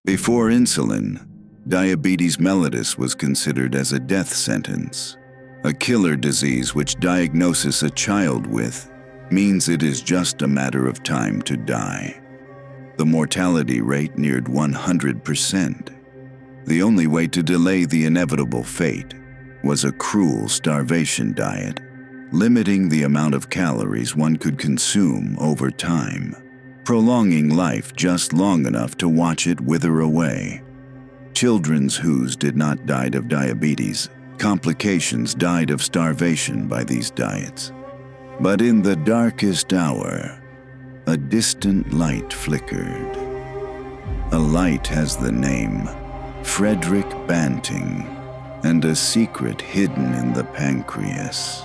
Before insulin, diabetes mellitus was considered as a death sentence. A killer disease which diagnoses a child with means it is just a matter of time to die. The mortality rate neared 100%. The only way to delay the inevitable fate was a cruel starvation diet, limiting the amount of calories one could consume over time, prolonging life just long enough to watch it wither away. Children's whose did not die of diabetes, complications died of starvation by these diets. But in the darkest hour, a distant light flickered. A light has the name Frederick Banting and a secret hidden in the pancreas.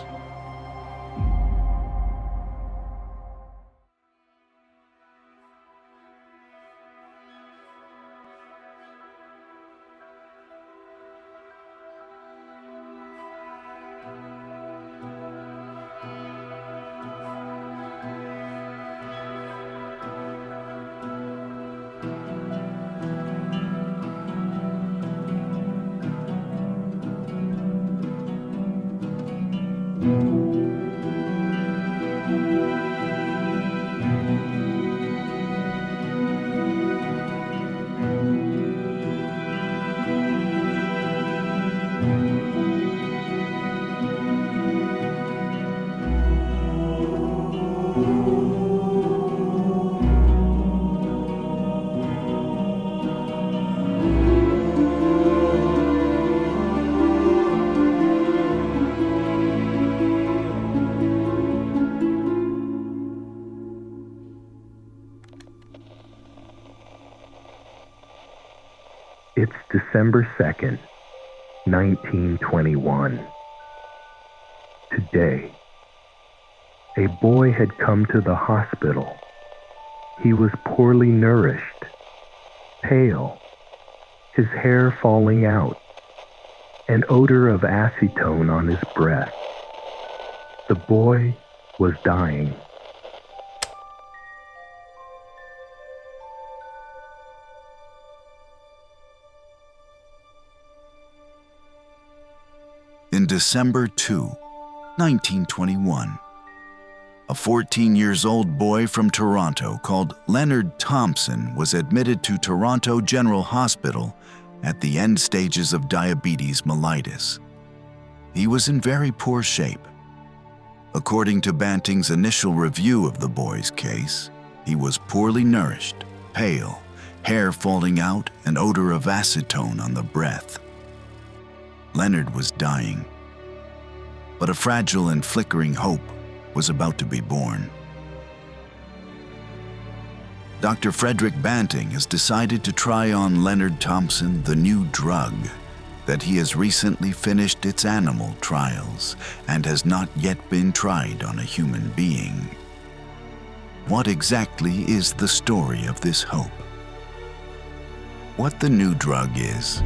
It's December 2nd, 1921. Today, a boy had come to the hospital. He was poorly nourished, pale, his hair falling out, an odor of acetone on his breath. The boy was dying. In December 2, 1921, a 14-year-old boy from Toronto called Leonard Thompson was admitted to Toronto General Hospital at the end stages of diabetes mellitus. He was in very poor shape. According to Banting's initial review of the boy's case, he was poorly nourished, pale, hair falling out, and odor of acetone on the breath. Leonard was dying, but a fragile and flickering hope was about to be born. Dr. Frederick Banting has decided to try on Leonard Thompson the new drug that he has recently finished its animal trials and has not yet been tried on a human being. What exactly is the story of this hope? What the new drug is?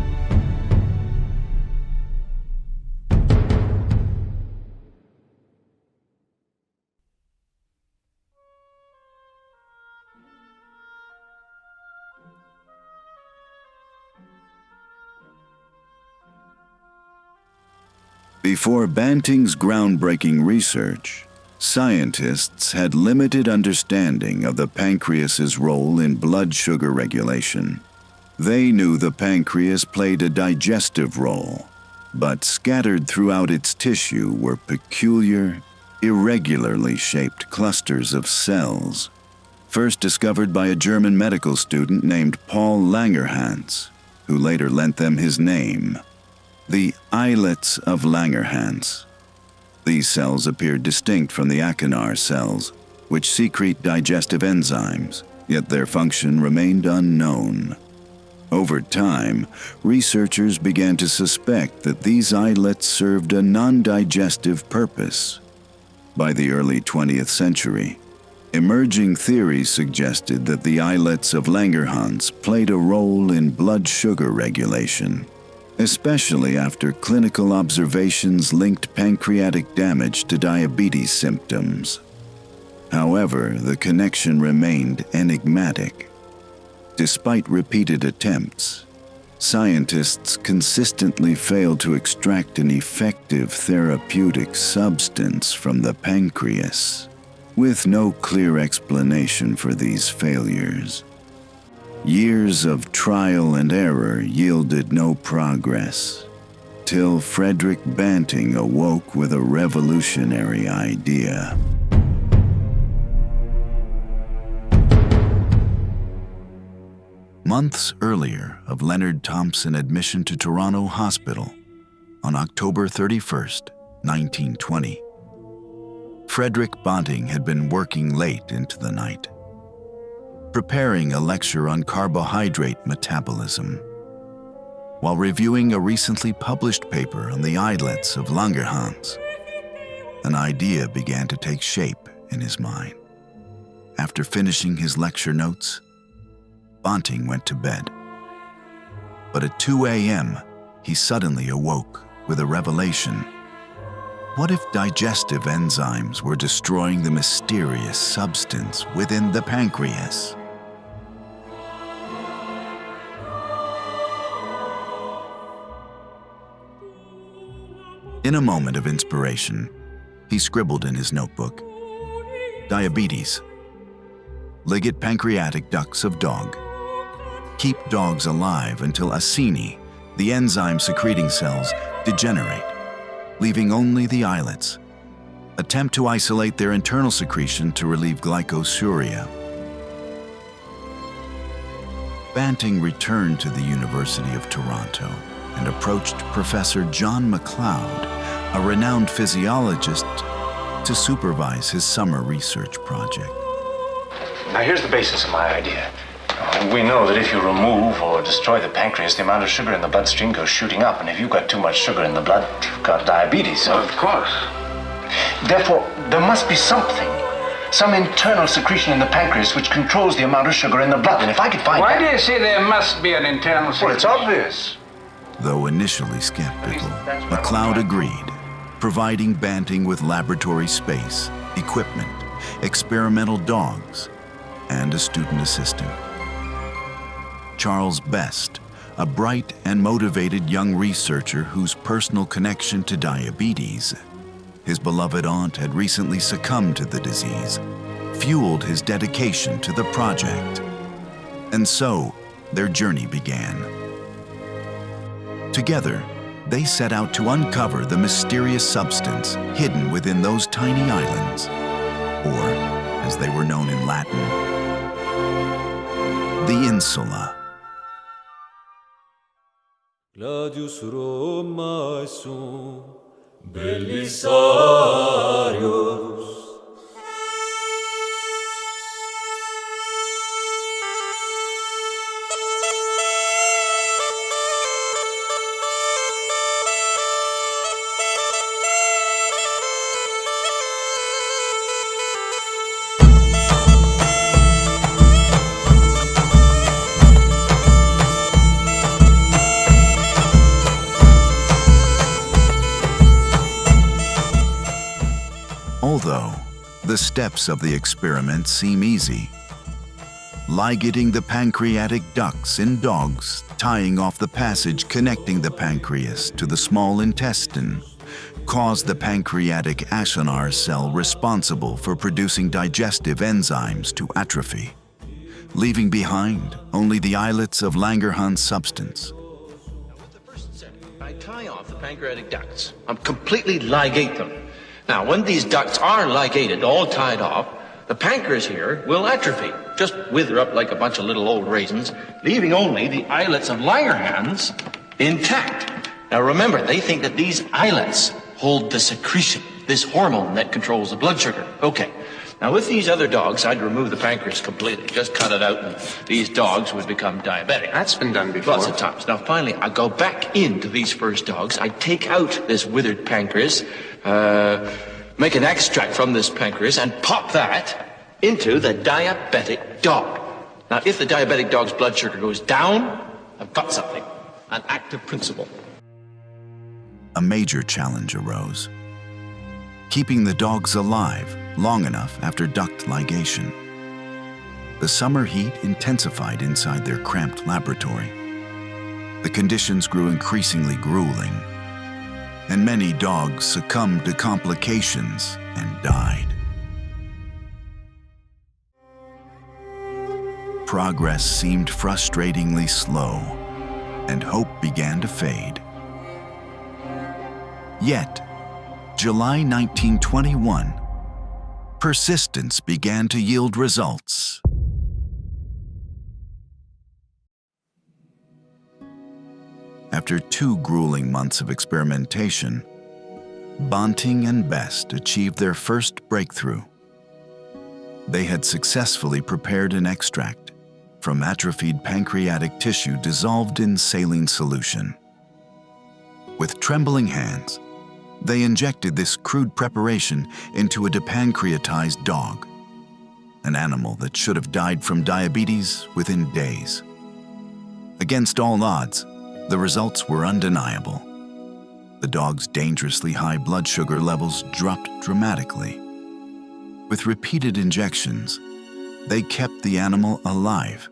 Before Banting's groundbreaking research, scientists had limited understanding of the pancreas's role in blood sugar regulation. They knew the pancreas played a digestive role, but scattered throughout its tissue were peculiar, irregularly shaped clusters of cells, first discovered by a German medical student named Paul Langerhans, who later lent them his name. The islets of Langerhans. These cells appear distinct from the acinar cells, which secrete digestive enzymes, yet their function remained unknown. Over time, researchers began to suspect that these islets served a non-digestive purpose. By the early 20th century, emerging theories suggested that the islets of Langerhans played a role in blood sugar regulation, especially after clinical observations linked pancreatic damage to diabetes symptoms. However, the connection remained enigmatic. Despite repeated attempts, scientists consistently failed to extract an effective therapeutic substance from the pancreas, with no clear explanation for these failures. Years of trial and error yielded no progress, till Frederick Banting awoke with a revolutionary idea. Months earlier of Leonard Thompson's admission to Toronto Hospital on October 31st, 1920, Frederick Banting had been working late into the night, preparing a lecture on carbohydrate metabolism, while reviewing a recently published paper on the islets of Langerhans. An idea began to take shape in his mind. After finishing his lecture notes, Banting went to bed. But at 2 a.m., he suddenly awoke with a revelation. What if digestive enzymes were destroying the mysterious substance within the pancreas? In a moment of inspiration, he scribbled in his notebook, "Diabetes. Ligate pancreatic ducts of dog. Keep dogs alive until acini, the enzyme-secreting cells, degenerate, leaving only the islets. Attempt to isolate their internal secretion to relieve glycosuria." Banting returned to the University of Toronto and approached Professor John MacLeod, a renowned physiologist, to supervise his summer research project. Now here's the basis of my idea. We know that if you remove or destroy the pancreas, the amount of sugar in the bloodstream goes shooting up, and if you've got too much sugar in the blood, you've got diabetes. Well, of course. Therefore, there must be something, some internal secretion in the pancreas which controls the amount of sugar in the blood. And if I could find Why that... do you say there must be an internal secretion? Well, it's obvious. Though initially skeptical, MacLeod agreed, providing Banting with laboratory space, equipment, experimental dogs, and a student assistant. Charles Best, a bright and motivated young researcher whose personal connection to diabetes, his beloved aunt had recently succumbed to the disease, fueled his dedication to the project. And so, their journey began. Together, they set out to uncover the mysterious substance hidden within those tiny islands, or, as they were known in Latin, the insula. Gladius Romae sum, Belisarius. Although the steps of the experiment seem easy, ligating the pancreatic ducts in dogs, tying off the passage connecting the pancreas to the small intestine, caused the pancreatic acinar cell responsible for producing digestive enzymes to atrophy, leaving behind only the islets of Langerhans substance. Now, with the first step, I tie off the pancreatic ducts. I completely ligate them. Now, when these ducts are ligated, all tied off, the pancreas here will atrophy, just wither up like a bunch of little old raisins, leaving only the islets of Langerhans intact. Now, remember, they think that these islets hold the secretion, this hormone that controls the blood sugar. Okay. Now, with these other dogs, I'd remove the pancreas completely, just cut it out, and these dogs would become diabetic. That's been done before. Lots of times. Now, finally, I go back into these first dogs. I take out this withered pancreas, make an extract from this pancreas, and pop that into the diabetic dog. Now, if the diabetic dog's blood sugar goes down, I've got something, an active principle. A major challenge arose: keeping the dogs alive long enough after duct ligation. The summer heat intensified inside their cramped laboratory. The conditions grew increasingly grueling, and many dogs succumbed to complications and died. Progress seemed frustratingly slow, and hope began to fade. Yet, July 1921, persistence began to yield results. After 2 grueling months of experimentation, Banting and Best achieved their first breakthrough. They had successfully prepared an extract from atrophied pancreatic tissue dissolved in saline solution. With trembling hands, they injected this crude preparation into a depancreatized dog, an animal that should have died from diabetes within days. Against all odds, the results were undeniable. The dog's dangerously high blood sugar levels dropped dramatically. With repeated injections, they kept the animal alive.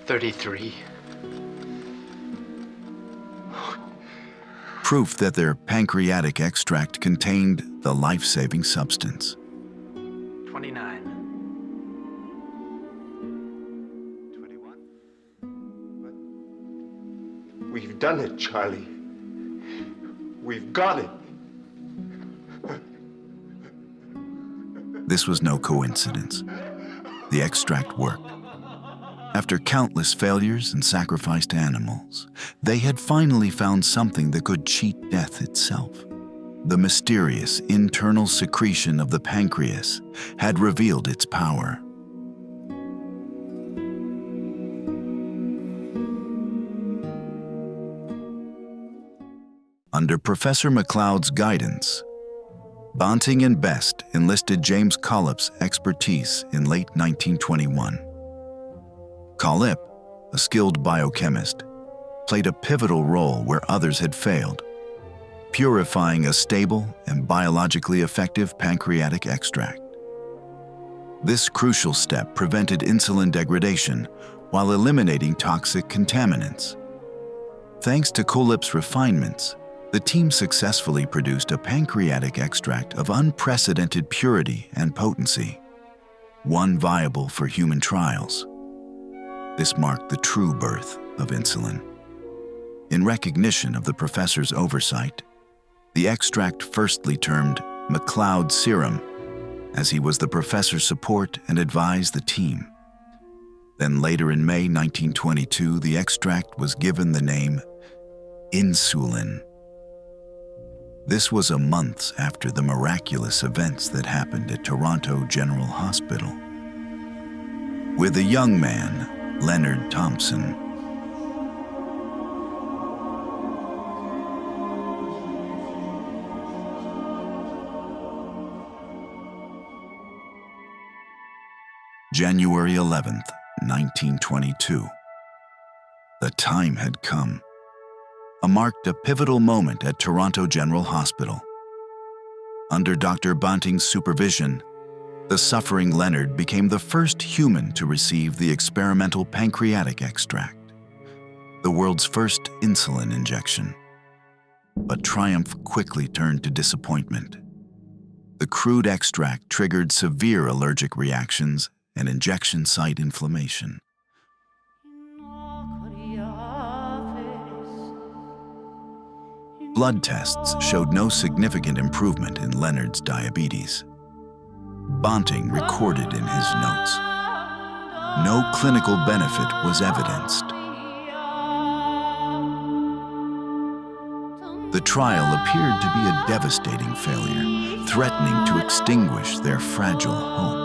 33. Proof that their pancreatic extract contained the life-saving substance. 29. 21. We've done it, Charlie. We've got it. This was no coincidence. The extract worked. After countless failures and sacrificed animals, they had finally found something that could cheat death itself. The mysterious internal secretion of the pancreas had revealed its power. Under Professor McLeod's guidance, Banting and Best enlisted James Collip's expertise in late 1921. Collip, a skilled biochemist, played a pivotal role where others had failed, purifying a stable and biologically effective pancreatic extract. This crucial step prevented insulin degradation while eliminating toxic contaminants. Thanks to Collip's refinements, the team successfully produced a pancreatic extract of unprecedented purity and potency, one viable for human trials. This marked the true birth of insulin. In recognition of the professor's oversight, the extract firstly termed McLeod serum, as he was the professor's support and advised the team. Then later in May 1922, the extract was given the name Insulin. This was a month after the miraculous events that happened at Toronto General Hospital. With a young man, Leonard Thompson, January 11th, 1922. The time had come. Marked a pivotal moment at Toronto General Hospital. Under Dr. Banting's supervision, the suffering Leonard became the first human to receive the experimental pancreatic extract, the world's first insulin injection. But triumph quickly turned to disappointment. The crude extract triggered severe allergic reactions and injection site inflammation. Blood tests showed no significant improvement in Leonard's diabetes. Banting recorded in his notes, no clinical benefit was evidenced. The trial appeared to be a devastating failure, threatening to extinguish their fragile hope.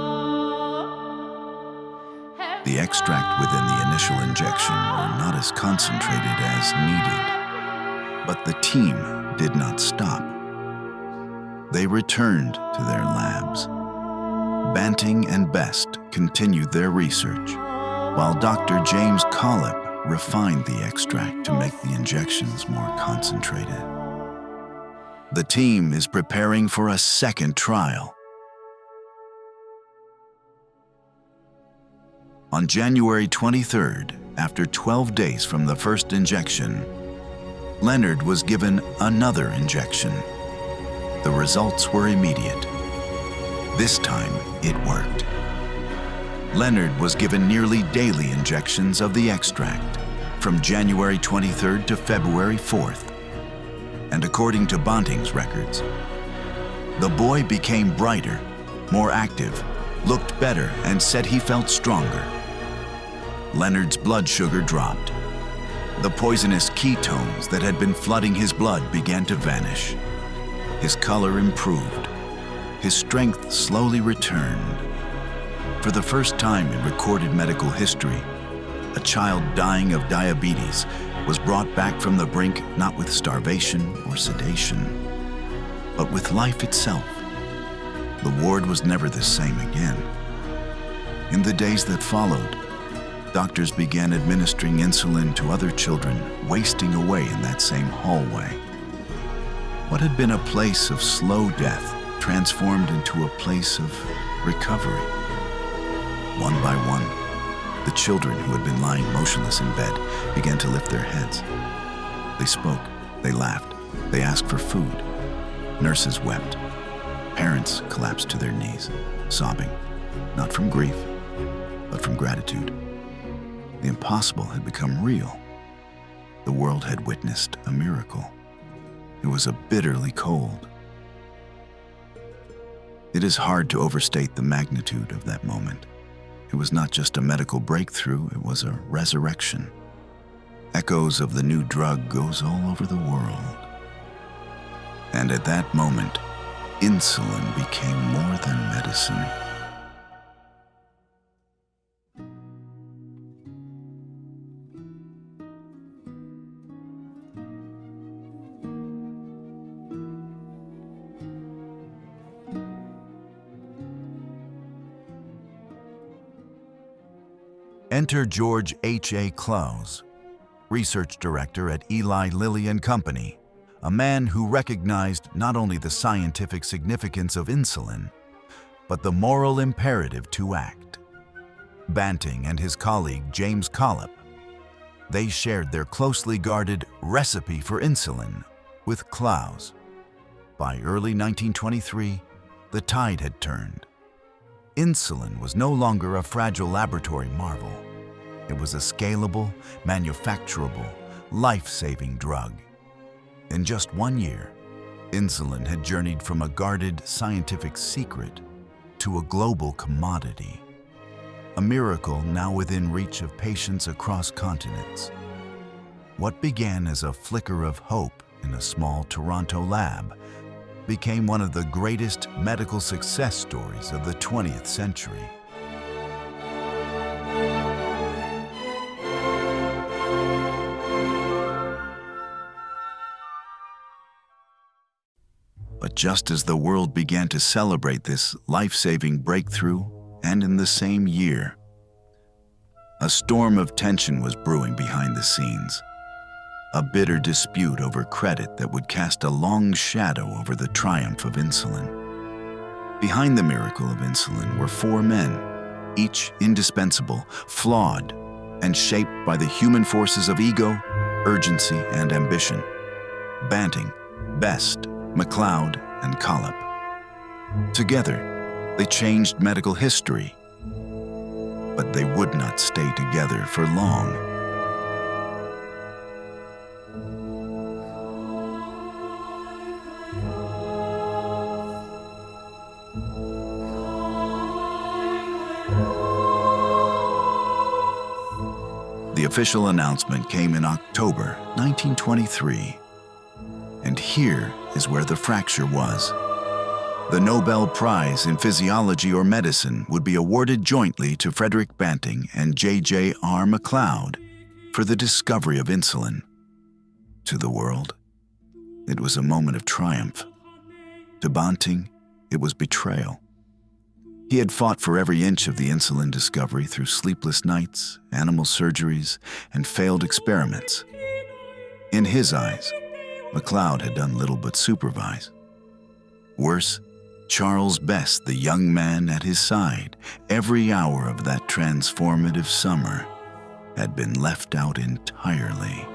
The extract within the initial injection were not as concentrated as needed. But the team did not stop. They returned to their labs. Banting and Best continued their research, while Dr. James Collip refined the extract to make the injections more concentrated. The team is preparing for a second trial. On January 23rd, after 12 days from the first injection, Leonard was given another injection. The results were immediate. This time, it worked. Leonard was given nearly daily injections of the extract from January 23rd to February 4th. And according to Banting's records, the boy became brighter, more active, looked better, and said he felt stronger. Leonard's blood sugar dropped. The poisonous ketones that had been flooding his blood began to vanish. His color improved. His strength slowly returned. For the first time in recorded medical history, a child dying of diabetes was brought back from the brink not with starvation or sedation, but with life itself. The ward was never the same again. In the days that followed, doctors began administering insulin to other children wasting away in that same hallway. What had been a place of slow death transformed into a place of recovery. One by one, the children who had been lying motionless in bed began to lift their heads. They spoke, they laughed, they asked for food. Nurses wept. Parents collapsed to their knees, sobbing, not from grief, but from gratitude. The impossible had become real. The world had witnessed a miracle. It was a bitterly cold. It is hard to overstate the magnitude of that moment. It was not just a medical breakthrough, it was a resurrection. Echoes of the new drug goes all over the world. And at that moment, insulin became more than medicine. Enter George H.A. Clowes, research director at Eli Lilly and Company, a man who recognized not only the scientific significance of insulin, but the moral imperative to act. Banting and his colleague James Collip, they shared their closely guarded recipe for insulin with Clowes. By early 1923, the tide had turned. Insulin was no longer a fragile laboratory marvel. It was a scalable, manufacturable, life-saving drug. In just 1 year, insulin had journeyed from a guarded scientific secret to a global commodity, a miracle now within reach of patients across continents. What began as a flicker of hope in a small Toronto lab became one of the greatest medical success stories of the 20th century. But just as the world began to celebrate this life-saving breakthrough, and in the same year, a storm of tension was brewing behind the scenes. A bitter dispute over credit that would cast a long shadow over the triumph of insulin. Behind the miracle of insulin were 4 men, each indispensable, flawed, and shaped by the human forces of ego, urgency, and ambition. Banting, Best, MacLeod, and Collip. Together, they changed medical history, but they would not stay together for long. The official announcement came in October 1923. And here is where the fracture was. The Nobel Prize in Physiology or Medicine would be awarded jointly to Frederick Banting and J.J.R. MacLeod for the discovery of insulin. To the world, it was a moment of triumph. To Banting, it was betrayal. He had fought for every inch of the insulin discovery through sleepless nights, animal surgeries, and failed experiments. In his eyes, MacLeod had done little but supervise. Worse, Charles Best, the young man at his side, every hour of that transformative summer had been left out entirely.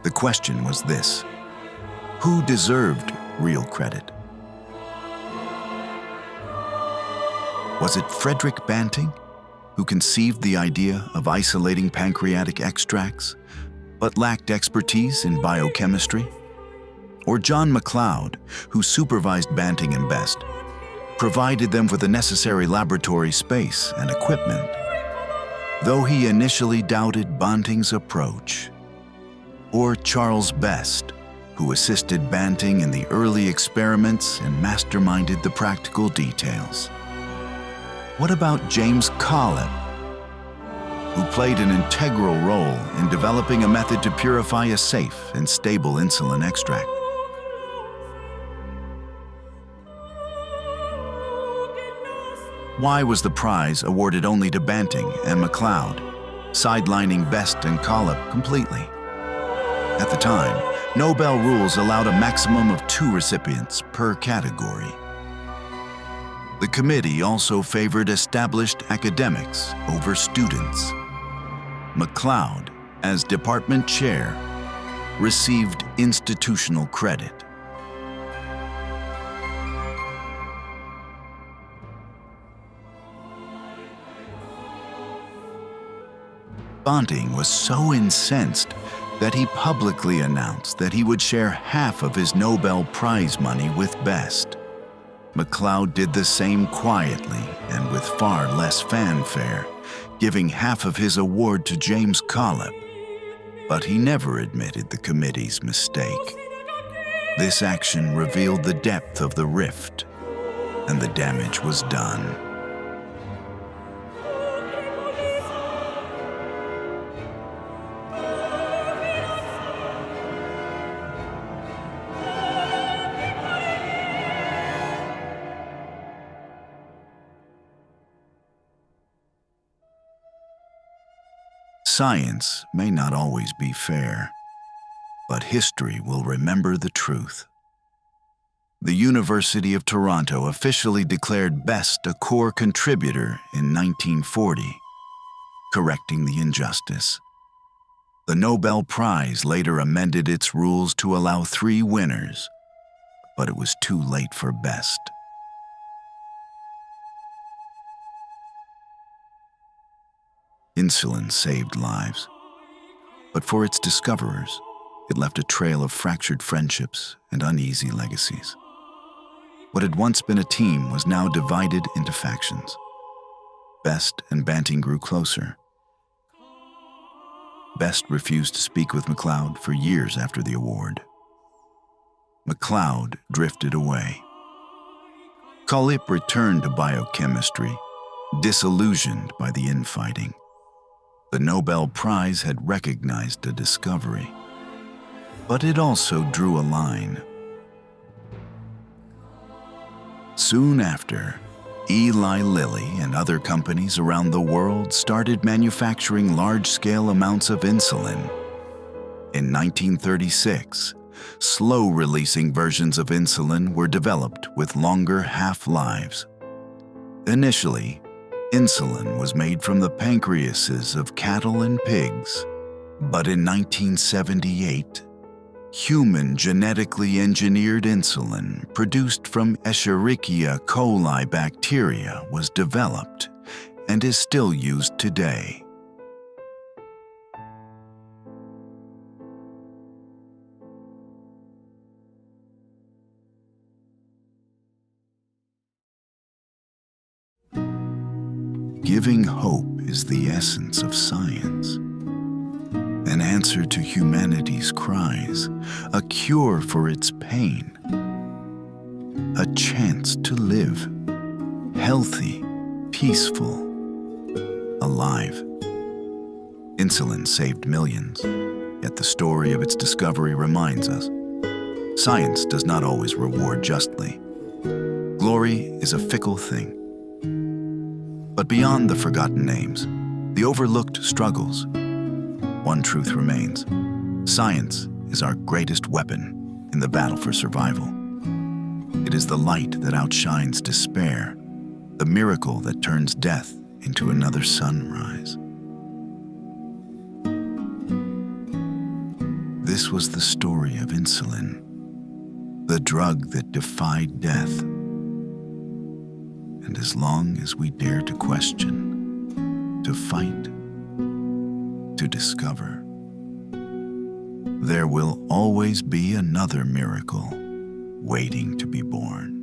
The question was this: who deserved real credit? Was it Frederick Banting, who conceived the idea of isolating pancreatic extracts, but lacked expertise in biochemistry? Or John MacLeod, who supervised Banting and Best, provided them with the necessary laboratory space and equipment? Though he initially doubted Banting's approach. Or Charles Best, who assisted Banting in the early experiments and masterminded the practical details? What about James Collett, who played an integral role in developing a method to purify a safe and stable insulin extract? Why was the prize awarded only to Banting and MacLeod, sidelining Best and Collett completely? At the time, Nobel rules allowed a maximum of 2 recipients per category. The committee also favored established academics over students. MacLeod, as department chair, received institutional credit. Banting was so incensed that he publicly announced that he would share half of his Nobel Prize money with Best. MacLeod did the same quietly and with far less fanfare, giving half of his award to James Collett. But he never admitted the committee's mistake. This action revealed the depth of the rift, and the damage was done. Science may not always be fair, but history will remember the truth. The University of Toronto officially declared Best a core contributor in 1940, correcting the injustice. The Nobel Prize later amended its rules to allow 3 winners, but it was too late for Best. Insulin saved lives, but for its discoverers, it left a trail of fractured friendships and uneasy legacies. What had once been a team was now divided into factions. Best and Banting grew closer. Best refused to speak with MacLeod for years after the award. MacLeod drifted away. Collett returned to biochemistry, disillusioned by the infighting. The Nobel Prize had recognized a discovery, but it also drew a line. Soon after, Eli Lilly and other companies around the world started manufacturing large-scale amounts of insulin. In 1936, slow-releasing versions of insulin were developed with longer half-lives. Initially, insulin was made from the pancreases of cattle and pigs, but in 1978, human genetically engineered insulin produced from Escherichia coli bacteria was developed and is still used today. Giving hope is the essence of science. An answer to humanity's cries, a cure for its pain, a chance to live, healthy, peaceful, alive. Insulin saved millions, yet the story of its discovery reminds us, science does not always reward justly. Glory is a fickle thing. But beyond the forgotten names, the overlooked struggles, one truth remains: science is our greatest weapon in the battle for survival. It is the light that outshines despair, the miracle that turns death into another sunrise. This was the story of insulin, the drug that defied death. And as long as we dare to question, to fight, to discover, there will always be another miracle waiting to be born.